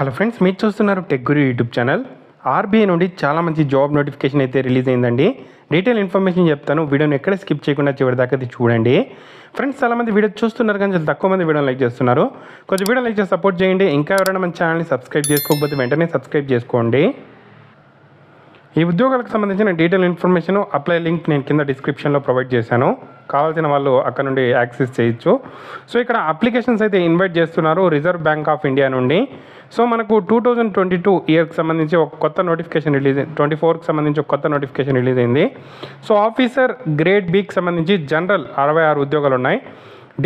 Hello friends, మీరు చూస్తున్నారు tech గురు YouTube channel. RBI నుండి చాలా మంచి జాబ్ నోటిఫికేషన్ అయితే రిలీజ్ అయిందండి. డీటెయిల్ ఇన్ఫర్మేషన్ చెప్తాను, వీడియోని ఎక్కడ స్కిప్ చేయకుండా చివరి దాకా చూడండి. ఫ్రెండ్స్, చాలామంది వీడియో చూస్తున్నారు కానీ తక్కువ మంది వీడియోని లైక్ చేస్తున్నారు. కొంచెం వీడియో లైక్ చేసి సపోర్ట్ చేయండి. ఇంకా ఎవరైనా మన ఛానల్ని సబ్స్క్రైబ్ చేసుకోకపోతే వెంటనే సబ్స్క్రైబ్ చేసుకోండి. ఈ ఉద్యోగాలకు సంబంధించిన డీటెయిల్ ఇన్ఫర్మేషన్ అప్లై లింక్ నేను కింద డిస్క్రిప్షన్లో ప్రొవైడ్ చేశాను. కావాల్సిన వాళ్ళు అక్కడ నుండి యాక్సెస్ చేయొచ్చు. సో ఇక్కడ అప్లికేషన్స్ అయితే ఇన్వైట్ చేస్తున్నారు రిజర్వ్ బ్యాంక్ ఆఫ్ ఇండియా నుండి. సో మనకు 2022 ఇయర్కి సంబంధించి ఒక కొత్త నోటిఫికేషన్ రిలీజ్ 24కి సంబంధించి ఒక కొత్త నోటిఫికేషన్ రిలీజ్ అయింది. సో ఆఫీసర్ గ్రేడ్ బికి సంబంధించి జనరల్ 66 ఉద్యోగాలు ఉన్నాయి.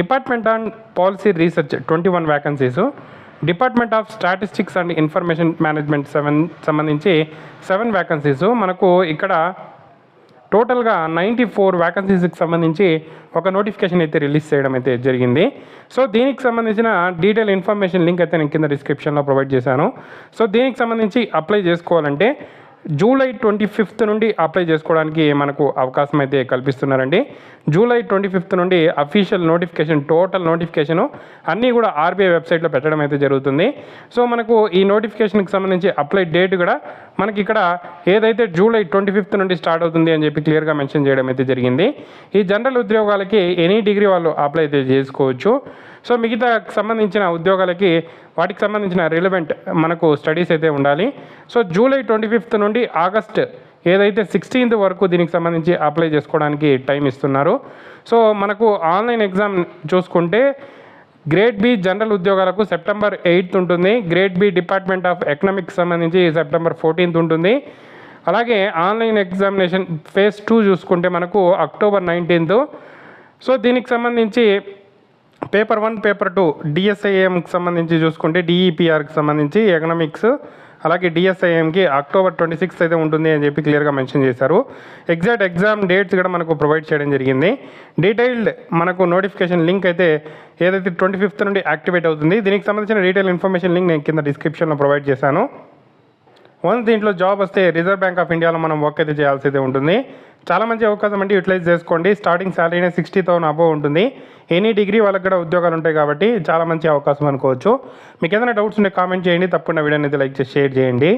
Department on policy research 21 vacancies. Department of statistics and information management సంబంధించి 7 వ్యాకెన్సీస్. మనకు ఇక్కడ టోటల్గా 94 వ్యాకెన్సీస్కి సంబంధించి ఒక నోటిఫికేషన్ అయితే రిలీజ్ చేయడం అయితే జరిగింది. సో దీనికి సంబంధించిన డీటెయిల్ ఇన్ఫర్మేషన్ లింక్ అయితే నేను కింద డిస్క్రిప్షన్లో ప్రొవైడ్ చేశాను. సో దీనికి సంబంధించి అప్లై చేసుకోవాలంటే జూలై 25 నుండి అప్లై చేసుకోవడానికి మనకు అవకాశం అయితే కల్పిస్తున్నారండి. జూలై 25 నుండి అఫీషియల్ నోటిఫికేషన్, టోటల్ నోటిఫికేషను అన్నీ కూడా ఆర్బీఐ వెబ్సైట్లో పెట్టడం అయితే జరుగుతుంది. సో మనకు ఈ నోటిఫికేషన్కి సంబంధించి అప్లై డేట్ కూడా మనకి ఇక్కడ ఏదైతే జూలై 25 నుండి స్టార్ట్ అవుతుంది అని చెప్పి క్లియర్గా మెన్షన్ చేయడం అయితే జరిగింది. ఈ జనరల్ ఉద్యోగాలకి ఎనీ డిగ్రీ వాళ్ళు అప్లై అయితే చేసుకోవచ్చు. సో మిగతా సంబంధించిన ఉద్యోగాలకి వాటికి సంబంధించిన రిలవెంట్ మనకు స్టడీస్ అయితే ఉండాలి. సో జూలై 25 నుండి ఆగస్ట్ ఏదైతే 16th వరకు దీనికి సంబంధించి అప్లై చేసుకోవడానికి టైం ఇస్తున్నారు. సో మనకు ఆన్లైన్ ఎగ్జామ్ చూసుకుంటే గ్రేడ్ బి జనరల్ ఉద్యోగాలకు సెప్టెంబర్ 8th ఉంటుంది. Grade B department of economics సంబంధించి సెప్టెంబర్ 14th ఉంటుంది. అలాగే ఆన్లైన్ ఎగ్జామినేషన్ ఫేజ్ 2 చూసుకుంటే మనకు అక్టోబర్ 19th. సో దీనికి సంబంధించి పేపర్ 1, పేపర్ 2 డిఎస్ఐఎంకి సంబంధించి చూసుకుంటే డిఈపిఆర్కి సంబంధించి ఎకనామిక్స్, అలాగే డిఎస్ఐఎంకి అక్టోబర్ 26th అయితే ఉంటుంది అని చెప్పి క్లియర్గా మెన్షన్ చేశారు. ఎగ్జాక్ట్ ఎగ్జామ్ డేట్స్ కూడా మనకు ప్రొవైడ్ చేయడం జరిగింది. డీటెయిల్డ్ మనకు నోటిఫికేషన్ లింక్ అయితే ఏదైతే 25th నుండి యాక్టివేట్ అవుతుంది. దీనికి సంబంధించిన డీటెయిల్ ఇన్ఫర్మేషన్ లింక్ నేను కింద డిస్క్రిప్షన్లో ప్రొవైడ్ చేశాను. వన్స్ దీంట్లో జాబ్ వస్తే రిజర్వ్ బ్యాంక్ ఆఫ్ ఇండియాలో మనం వర్క్ అయితే చేయాల్సి అయితే ఉంటుంది. చాలా మంచి అవకాశం అంటే యూటిలైజ్ చేసుకోండి. స్టార్టింగ్ శాలరీనే 60,000 అబోవ్ ఉంటుంది. ఎనీ డిగ్రీ వాళ్ళకి కూడా ఉద్యోగాలు ఉంటాయి కాబట్టి చాలా మంచి అవకాశం అనుకోవచ్చు. మీకు ఏదైనా డౌట్స్ ఉంటే కామెంట్ చేయండి. తప్పకుండా వీడియోని అయితే లైక్ చేసి షేర్ చేయండి.